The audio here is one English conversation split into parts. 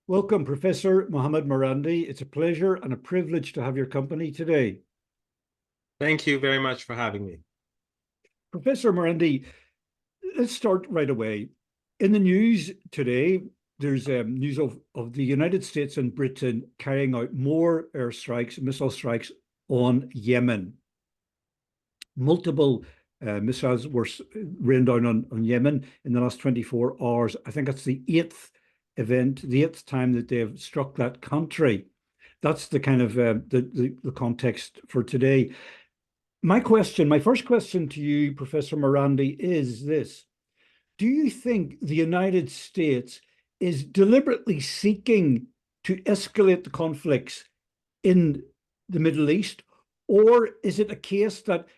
Welcome, Professor Mohammad Marandi. It's a pleasure and a privilege to have your company today. Thank you very much for having me. Professor Marandi, let's start right away. In the news today, there's news of the United States and Britain carrying out more airstrikes, missile strikes on Yemen. Multiple missiles were rained down on Yemen in the last 24 hours. I think that's the eighth time that they've struck that country. That's the kind of the context for today. My first question to you, Professor Marandi, is this. Do you think the United States is deliberately seeking to escalate the conflicts in the Middle East, or is it a case that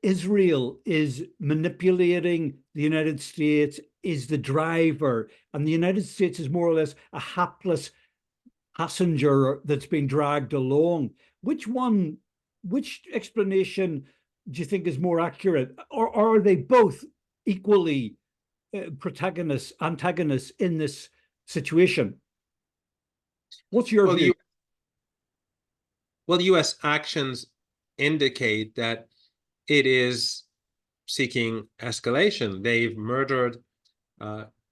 Israel is manipulating the United States, is the driver, and the United States is more or less a hapless passenger that's being dragged along? Which explanation do you think is more accurate? Or are they both equally antagonists in this situation? What's your view? The U.S. actions indicate that it is seeking escalation. They've murdered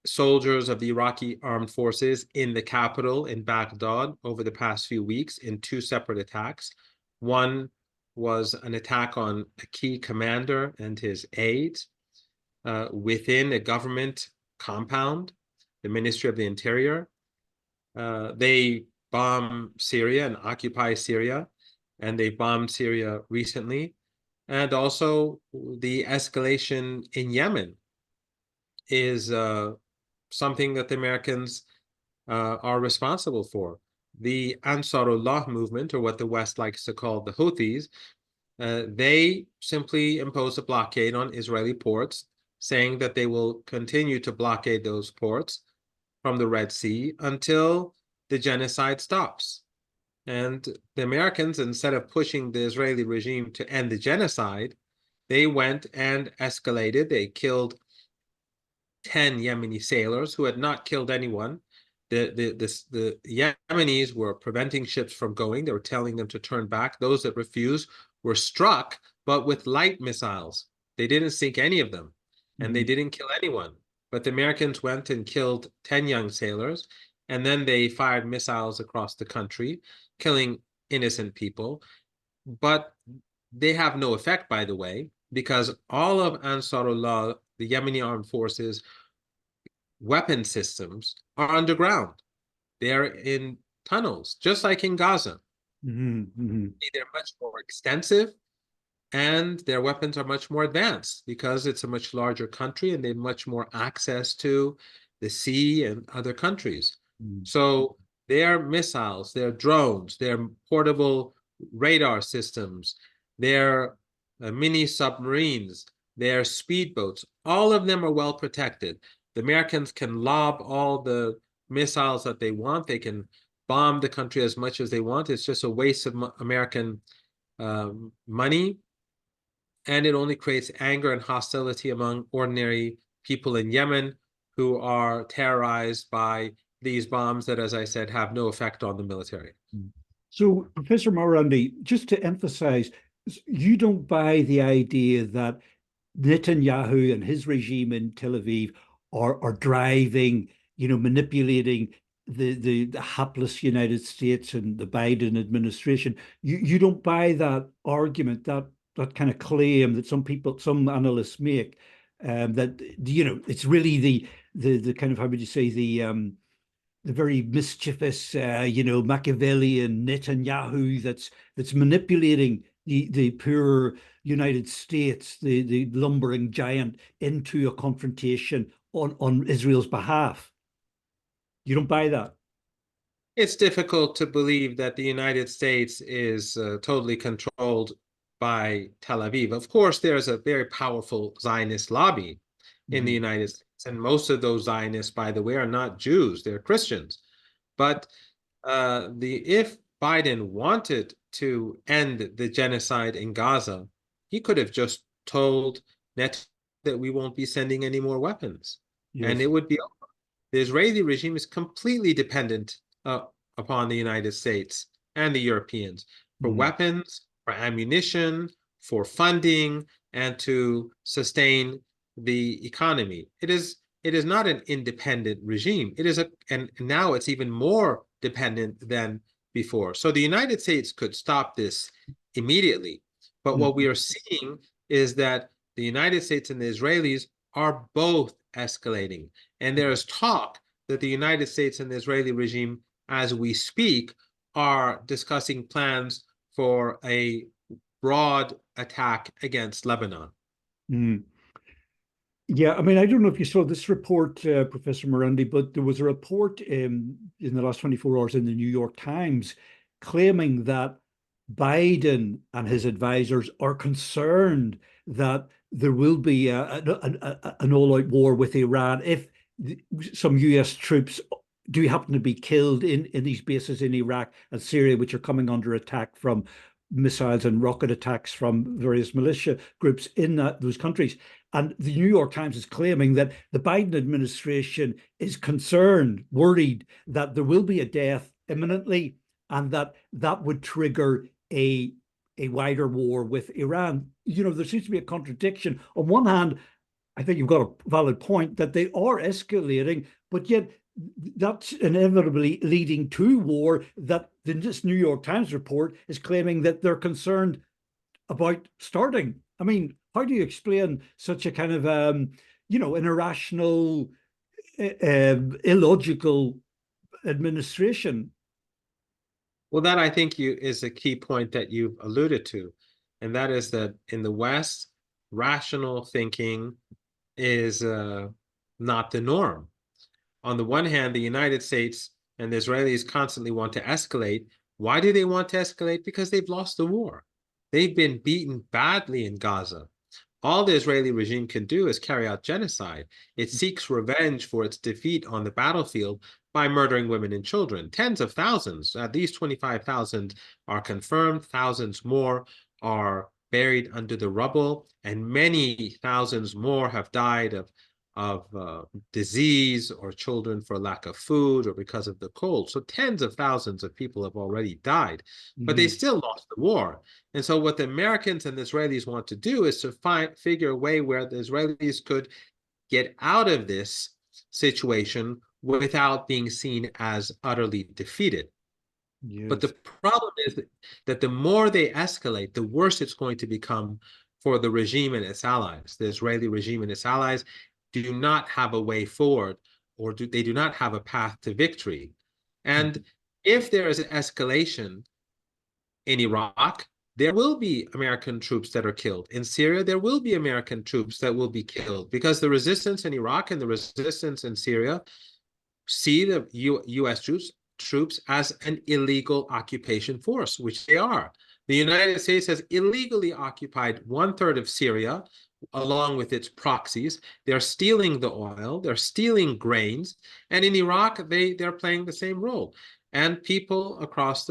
soldiers of the Iraqi armed forces in the capital in Baghdad over the past few weeks in two separate attacks. One was an attack on a key commander and his aides within a government compound, the Ministry of the Interior. They bomb Syria and occupy Syria, and they bombed Syria recently. And also the escalation in Yemen is something that the Americans are responsible for. The Ansarullah movement, or what the West likes to call the Houthis, they simply impose a blockade on Israeli ports, saying that they will continue to blockade those ports from the Red Sea until the genocide stops. And the Americans, instead of pushing the Israeli regime to end the genocide, they went and escalated. They killed 10 Yemeni sailors who had not killed anyone. The Yemenis were preventing ships from going. They were telling them to turn back. Those that refused were struck, but with light missiles. They didn't sink any of them, and they didn't kill anyone. But the Americans went and killed 10 young sailors, and then they fired missiles across the country, killing innocent people. But they have no effect, by the way, because all of Ansarullah, the Yemeni armed forces, weapon systems are underground. They're in tunnels, just like in Gaza. They're much more extensive, and their weapons are much more advanced because it's a much larger country and they have much more access to the sea and other countries. So their missiles, their drones, their portable radar systems, their mini submarines, their speedboats, all of them are well protected. The Americans can lob all the missiles that they want. They can bomb the country as much as they want. It's just a waste of American money. And it only creates anger and hostility among ordinary people in Yemen who are terrorized by these bombs that, as I said, have no effect on the military. So, Professor Marandi, just to emphasize, you don't buy the idea that Netanyahu and his regime in Tel Aviv are driving, manipulating the hapless United States and the Biden administration. You don't buy that argument, that kind of claim that some analysts make, that it's really the kind of, how would you say, the very mischievous, Machiavellian Netanyahu that's manipulating the poor United States, the lumbering giant, into a confrontation on Israel's behalf. You don't buy that? It's difficult to believe that the United States is totally controlled by Tel Aviv. Of course, there's a very powerful Zionist lobby in the United States. And most of those Zionists, by the way, are not Jews, they're Christians. But if Biden wanted to end the genocide in Gaza, he could have just told Netanyahu that we won't be sending any more weapons. Yes. And it would be over. The Israeli regime is completely dependent uh, upon the United States and the Europeans for Mm, weapons, for ammunition, for funding, and to sustain the economy. It is not an independent regime. It is and now it's even more dependent than before. So the United States could stop this immediately. But what we mm, are seeing is that the United States and the Israelis are both escalating. And there is talk that the United States and the Israeli regime, as we speak, are discussing plans for a broad attack against Lebanon. mm. Yeah, I mean, I don't know if you saw this report, Professor Marandi, but there was a report in the last 24 hours in the New York Times claiming that Biden and his advisors are concerned that there will be an all-out war with Iran if some US troops do happen to be killed in these bases in Iraq and Syria, which are coming under attack from missiles and rocket attacks from various militia groups in those countries. And the New York Times is claiming that the Biden administration is concerned, worried that there will be a death imminently, and that would trigger a wider war with Iran. You know, there seems to be a contradiction. On one hand, I think you've got a valid point that they are escalating, but yet that's inevitably leading to war that this New York Times report is claiming that they're concerned about starting. I mean, how do you explain such a kind of, an irrational, illogical administration? Well, that I think is a key point that you've alluded to, and that is that in the West, rational thinking is not the norm. On the one hand, the United States and the Israelis constantly want to escalate. Why do they want to escalate? Because they've lost the war. They've been beaten badly in Gaza. All the Israeli regime can do is carry out genocide. It seeks revenge for its defeat on the battlefield by murdering women and children. Tens of thousands, at least 25,000 are confirmed, thousands more are buried under the rubble, and many thousands more have died of disease or children for lack of food or because of the cold. So tens of thousands of people have already died, but they Mhm. still lost the war. And so what the Americans and the Israelis want to do is to figure a way where the Israelis could get out of this situation without being seen as utterly defeated. But the Yes. problem is that the more they escalate, the worse it's going to become for the regime and its allies. The Israeli regime and its allies do not have a way forward, or they do not have a path to victory. And if there is an escalation in Iraq, there will be American troops that are killed. In Syria, there will be American troops that will be killed because the resistance in Iraq and the resistance in Syria see the U.S. troops as an illegal occupation force, which they are. The United States has illegally occupied 1/3 of Syria, along with its proxies. They're stealing the oil, they're stealing grains, and in Iraq, they're playing the same role. And people across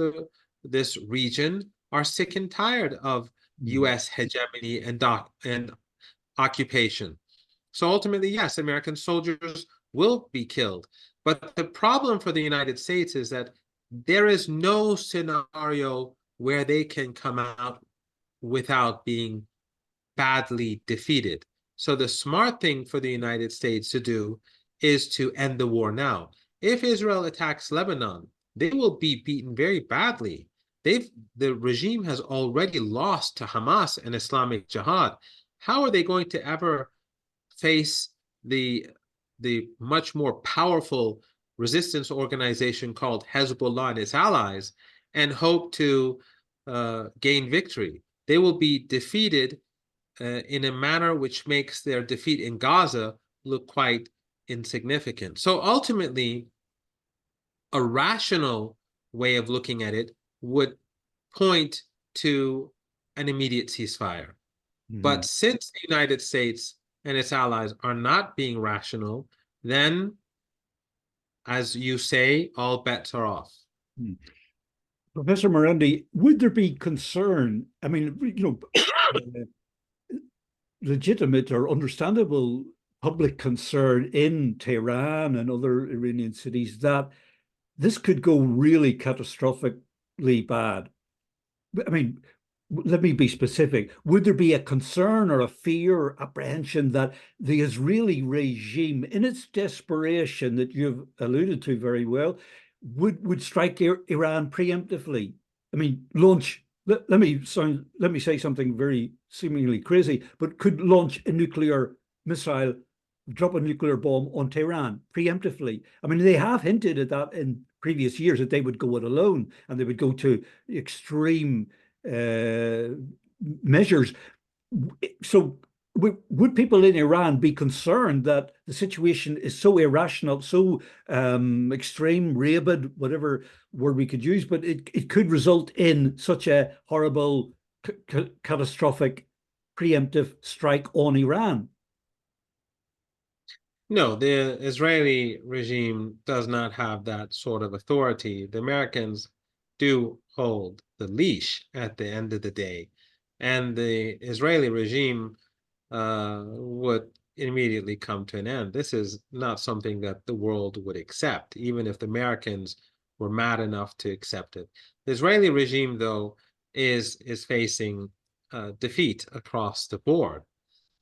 this region are sick and tired of Mm. U.S. hegemony and occupation. So ultimately, yes, American soldiers will be killed. But the problem for the United States is that there is no scenario where they can come out without being badly defeated. So the smart thing for the United States to do is to end the war now. If Israel attacks Lebanon, they will be beaten very badly. The regime has already lost to Hamas and Islamic Jihad. How are they going to ever face the much more powerful resistance organization called Hezbollah and its allies and hope to gain victory? They will be defeated in a manner which makes their defeat in Gaza look quite insignificant. So ultimately, a rational way of looking at it would point to an immediate ceasefire. But Mhm. since the United States and its allies are not being rational, then, as you say, all bets are off. Mm. Professor Marandi, would there be concern? I mean, legitimate or understandable public concern in Tehran and other Iranian cities that this could go really catastrophically bad. I mean, let me be specific. Would there be a concern or a fear or apprehension that the Israeli regime, in its desperation that you've alluded to very well, would strike Iran preemptively? I mean, launch. Let me say something very seemingly crazy, but could launch a nuclear missile, drop a nuclear bomb on Tehran preemptively. I mean, they have hinted at that in previous years that they would go it alone and they would go to extreme uh, measures. So, would people in Iran be concerned that the situation is so irrational, so extreme, rabid, whatever word we could use, but it could result in such a horrible, catastrophic, preemptive strike on Iran? No, the Israeli regime does not have that sort of authority. The Americans do hold the leash at the end of the day, and the Israeli regime would immediately come to an end. This is not something that the world would accept, even if the Americans were mad enough to accept it. The Israeli regime, though, is facing defeat across the board.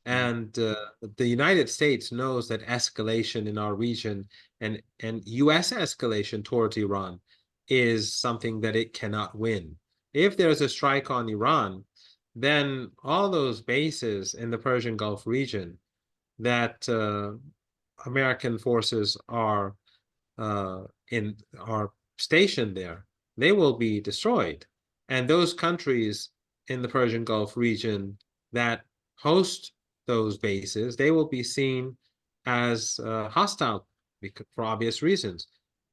And the United States knows that escalation in our region and US escalation towards Iran is something that it cannot win. If there's a strike on Iran, then all those bases in the Persian Gulf region that American forces are stationed there, they will be destroyed. And those countries in the Persian Gulf region that host those bases, they will be seen as hostile for obvious reasons.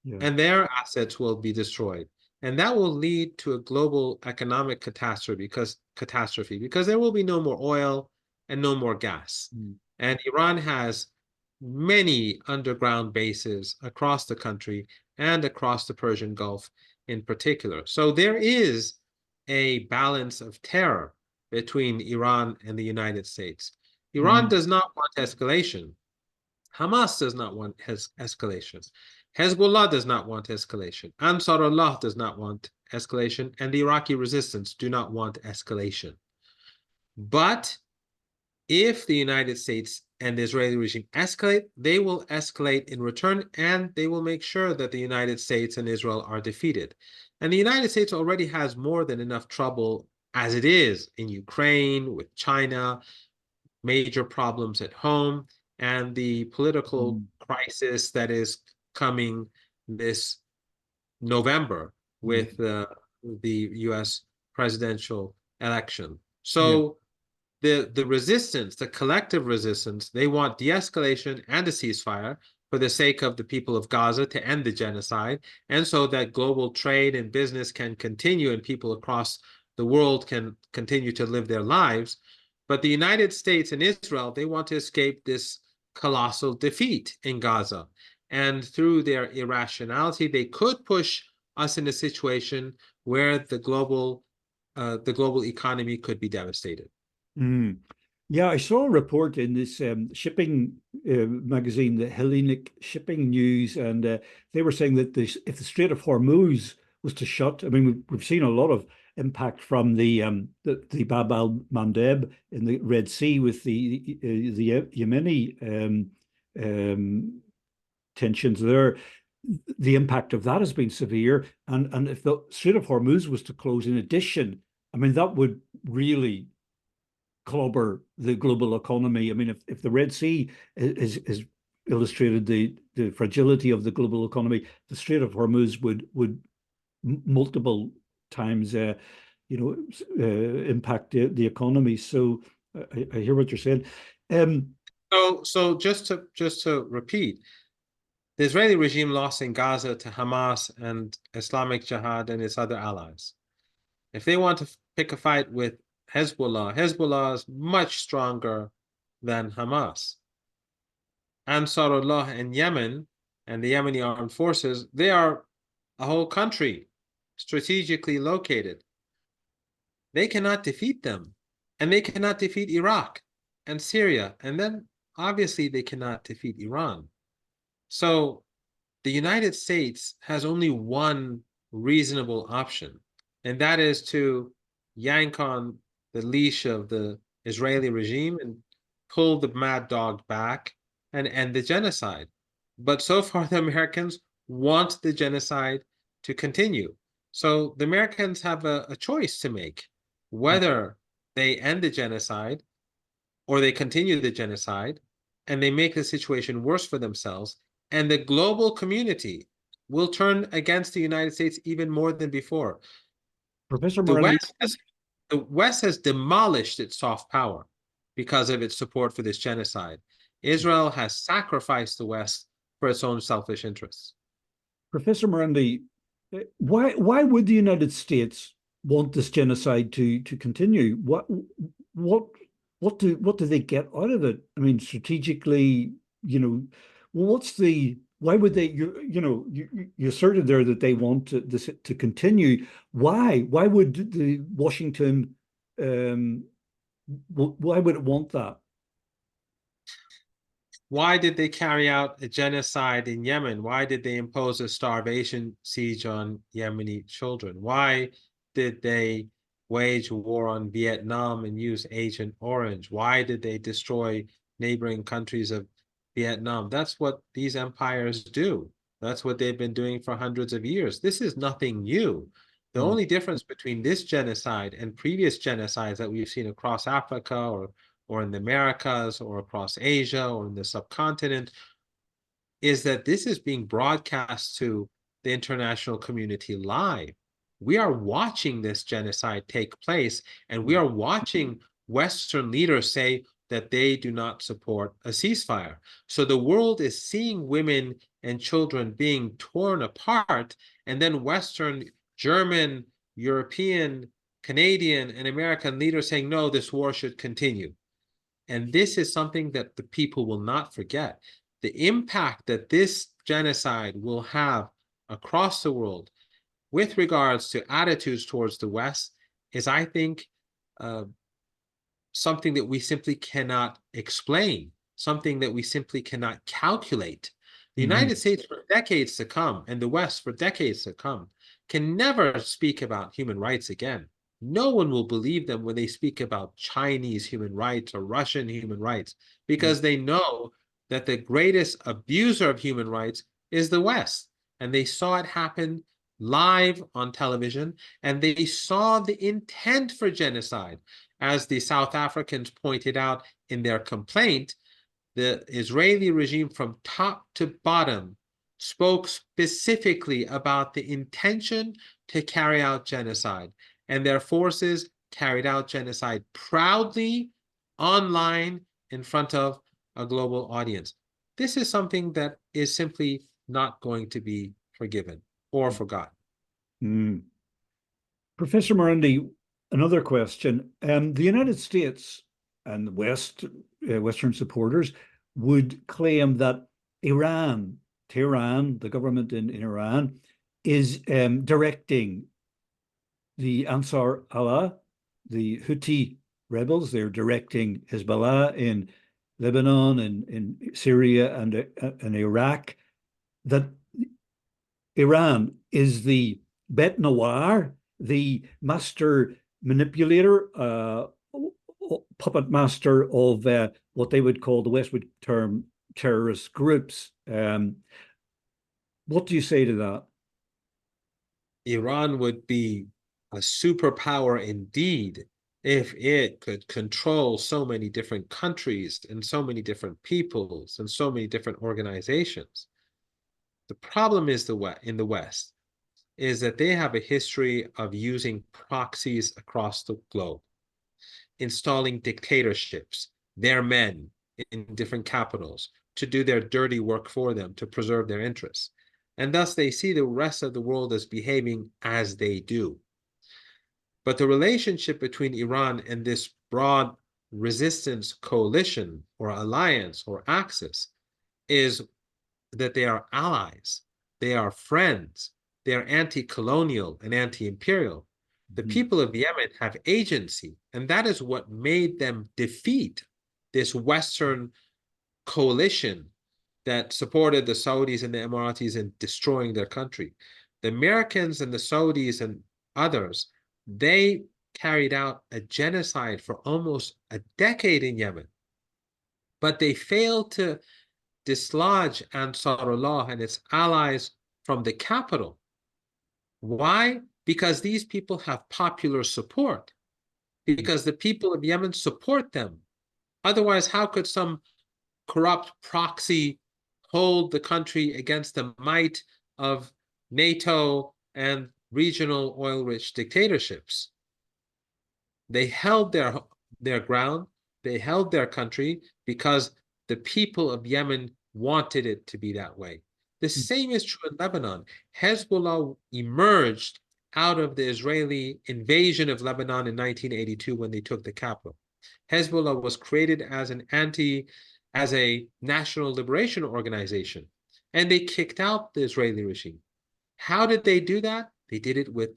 Yeah. And their assets will be destroyed. And that will lead to a global economic catastrophe because there will be no more oil and no more gas. Mm. And Iran has many underground bases across the country and across the Persian Gulf in particular. So there is a balance of terror between Iran and the United States. Iran Mm. does not want escalation. Hamas does not want escalation. Hezbollah does not want escalation. Ansarullah does not want escalation. And the Iraqi resistance do not want escalation. But if the United States and the Israeli regime escalate, they will escalate in return, and they will make sure that the United States and Israel are defeated. And the United States already has more than enough trouble as it is in Ukraine, with China, major problems at home, and the political Mm. crisis that is coming this November with Yeah. the US presidential election. Yeah. So the resistance, the collective resistance, they want de-escalation and a ceasefire for the sake of the people of Gaza to end the genocide, and so that global trade and business can continue and people across the world can continue to live their lives. But the United States and Israel, they want to escape this colossal defeat in Gaza. And through their irrationality, they could push us in a situation where the global economy could be devastated. Mm. Yeah, I saw a report in this shipping magazine, the Hellenic Shipping News, and they were saying that if the Strait of Hormuz was to shut, I mean, we've seen a lot of impact from the Bab al Mandeb in the Red Sea with the Yemeni um, tensions there. The impact of that has been severe, and if the Strait of Hormuz was to close, in addition, I mean, that would really clobber the global economy. I mean, if the Red Sea is illustrated the fragility of the global economy, the Strait of Hormuz would multiple times, impact the economy. So I hear what you're saying. Um, So just to repeat, the Israeli regime lost in Gaza to Hamas and Islamic Jihad and its other allies. If they want to pick a fight with Hezbollah, Hezbollah is much stronger than Hamas. Ansarullah in Yemen and the Yemeni armed forces, they are a whole country strategically located. They cannot defeat them, and they cannot defeat Iraq and Syria, and then obviously they cannot defeat Iran. So the United States has only one reasonable option, and that is to yank on the leash of the Israeli regime and pull the mad dog back and end the genocide. But so far, the Americans want the genocide to continue. So the Americans have a choice to make whether they end the genocide or they continue the genocide and they make the situation worse for themselves. And the global community will turn against the United States even more than before. Professor The Marandi, West has, the West has demolished its soft power because of its support for this genocide. Israel has sacrificed the West for its own selfish interests. Professor Marandi, why would the United States want this genocide to continue? What what do they get out of it? I mean, strategically, well, why would they you asserted there that they want this to continue. Why would the Washington why would it want that? Why did they carry out a genocide in Yemen? Why did they impose a starvation siege on Yemeni children? Why did they wage war on Vietnam and use Agent Orange? Why did they destroy neighboring countries of Vietnam? That's what these empires do. That's what they've been doing for hundreds of years. This is nothing new. The only difference between this genocide and previous genocides that we've seen across Africa or in the Americas or across Asia or in the subcontinent is that this is being broadcast to the international community live. We are watching this genocide take place, and we are watching Western leaders say that they do not support a ceasefire. So the world is seeing women and children being torn apart, and then Western, German, European, Canadian, and American leaders saying, no, this war should continue. And this is something that the people will not forget. The impact that this genocide will have across the world with regards to attitudes towards the West is, I think, something that we simply cannot explain, something that we simply cannot calculate. The United States for decades to come, and the West for decades to come, can never speak about human rights again. No one will believe them when they speak about Chinese human rights or Russian human rights, because they know that the greatest abuser of human rights is the West. And they saw it happen live on television, and they saw the intent for genocide. As the South Africans pointed out in their complaint, the Israeli regime from top to bottom spoke specifically about the intention to carry out genocide, and their forces carried out genocide proudly online in front of a global audience. This is something that is simply not going to be forgiven or forgotten. Professor Marandi, another question. The United States and the West, Western supporters, would claim that Iran, Tehran, the government in Iran, is directing the Ansar Allah, the Houthi rebels. They're directing Hezbollah in Lebanon and in Syria and Iraq. That Iran is the bête noire, the master manipulator, puppet master of what they would call, the West would term, terrorist groups. What do you say to that? Iran would be a superpower indeed if it could control so many different countries and so many different peoples and so many different organizations. The problem is in the West is that they have a history of using proxies across the globe, installing dictatorships, their men in different capitals to do their dirty work for them to preserve their interests. And thus they see the rest of the world as behaving as they do. But the relationship between Iran and this broad resistance coalition or alliance or axis is that they are allies, they are friends, they are anti-colonial and anti-imperial. The people of Yemen have agency, and that is what made them defeat this Western coalition that supported the Saudis and the Emiratis in destroying their country. The Americans and the Saudis and others, they carried out a genocide for almost a decade in Yemen, but they failed to dislodge Ansarullah and its allies from the capital. Why? Because these people have popular support, because the people of Yemen support them. Otherwise, how could some corrupt proxy hold the country against the might of NATO and regional oil-rich dictatorships? They held their ground, they held their country because the people of Yemen wanted it to be that way. The same is true in Lebanon. Hezbollah emerged out of the Israeli invasion of Lebanon in 1982 when they took the capital. Hezbollah was created as a national liberation organization, and they kicked out the Israeli regime. How did they do that? They did it with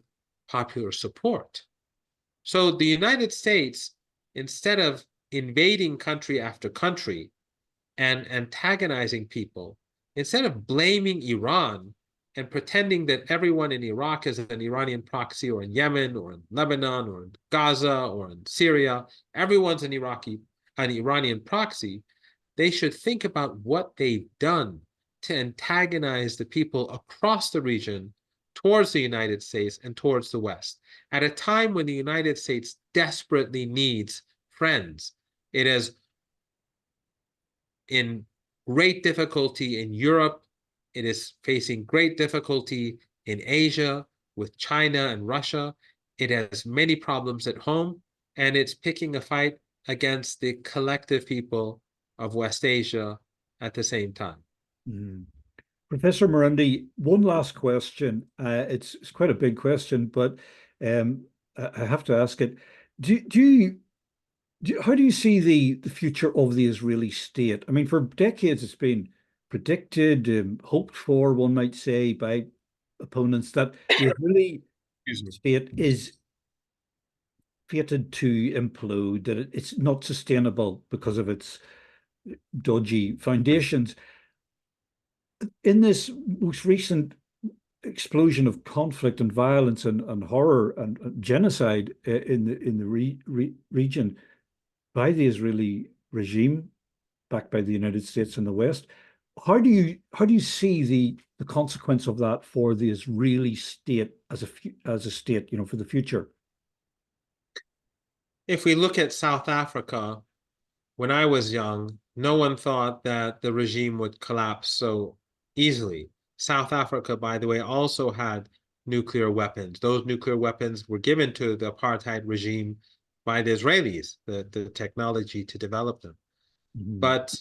popular support. So the United States, instead of invading country after country and antagonizing people, instead of blaming Iran and pretending that everyone in Iraq is an Iranian proxy, or in Yemen, or in Lebanon, or in Gaza, or in Syria, everyone's an Iranian proxy, they should think about what they've done to antagonize the people across the region towards the United States and towards the West, at a time when the United States desperately needs friends. It is in great difficulty in Europe. It is facing great difficulty in Asia with China and Russia. It has many problems at home, and it's picking a fight against the collective people of West Asia at the same time. Mm. Professor Marandi, one last question. It's quite a big question, but I have to ask it. How do you see the future of the Israeli state? I mean, for decades it's been predicted, hoped for, one might say, by opponents that the Israeli state is fated to implode, that it's not sustainable because of its dodgy foundations. In this most recent explosion of conflict and violence and horror and genocide in the region by the Israeli regime, backed by the United States and the West, how do you see the consequence of that for the Israeli state as a state, for the future? If we look at South Africa, when I was young, no one thought that the regime would collapse so easily. South Africa, by the way, also had nuclear weapons. Those nuclear weapons were given to the apartheid regime by the Israelis, the technology to develop them. Mm-hmm. But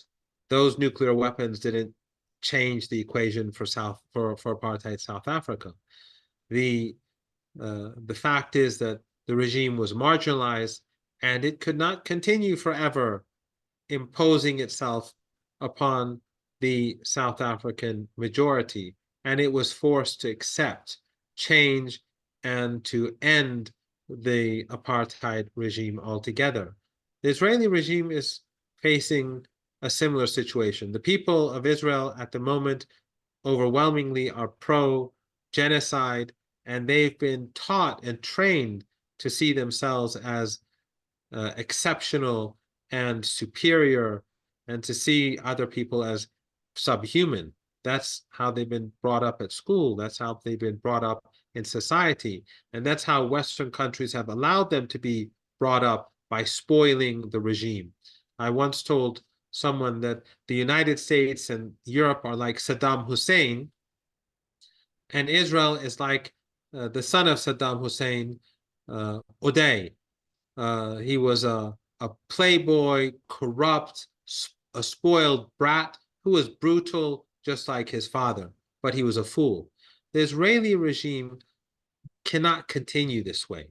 those nuclear weapons didn't change the equation for apartheid South Africa. The fact is that the regime was marginalized, and it could not continue forever imposing itself upon the South African majority, and it was forced to accept change and to end the apartheid regime altogether. The Israeli regime is facing a similar situation. The people of Israel at the moment overwhelmingly are pro-genocide, and they've been taught and trained to see themselves as exceptional and superior, and to see other people as subhuman. That's how they've been brought up at school. That's how they've been brought up in society. And that's how Western countries have allowed them to be brought up, by spoiling the regime. I once told someone that the United States and Europe are like Saddam Hussein, and Israel is like the son of Saddam Hussein, Uday. He was a playboy, corrupt, a spoiled brat who was brutal just like his father, but he was a fool. The Israeli regime cannot continue this way.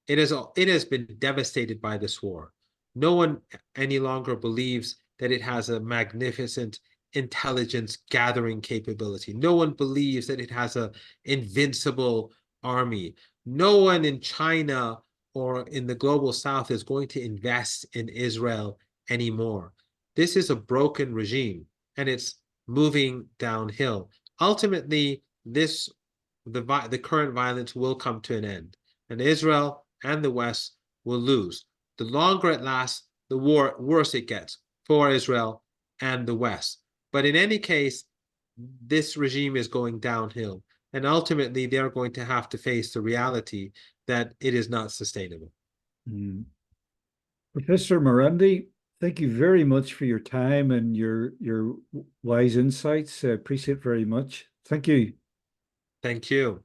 It has been devastated by this war. No one any longer believes that it has a magnificent intelligence gathering capability. No one believes that it has an invincible army. No one in China or in the global south is going to invest in Israel anymore. This is a broken regime, and it's moving downhill. Ultimately, the current violence will come to an end, and Israel and the West will lose. The longer it lasts, the worse it gets for Israel and the West. But in any case, this regime is going downhill, and ultimately they're going to have to face the reality that it is not sustainable. Mm. Professor Marandi, thank you very much for your time and your wise insights. I appreciate it very much. Thank you. Thank you.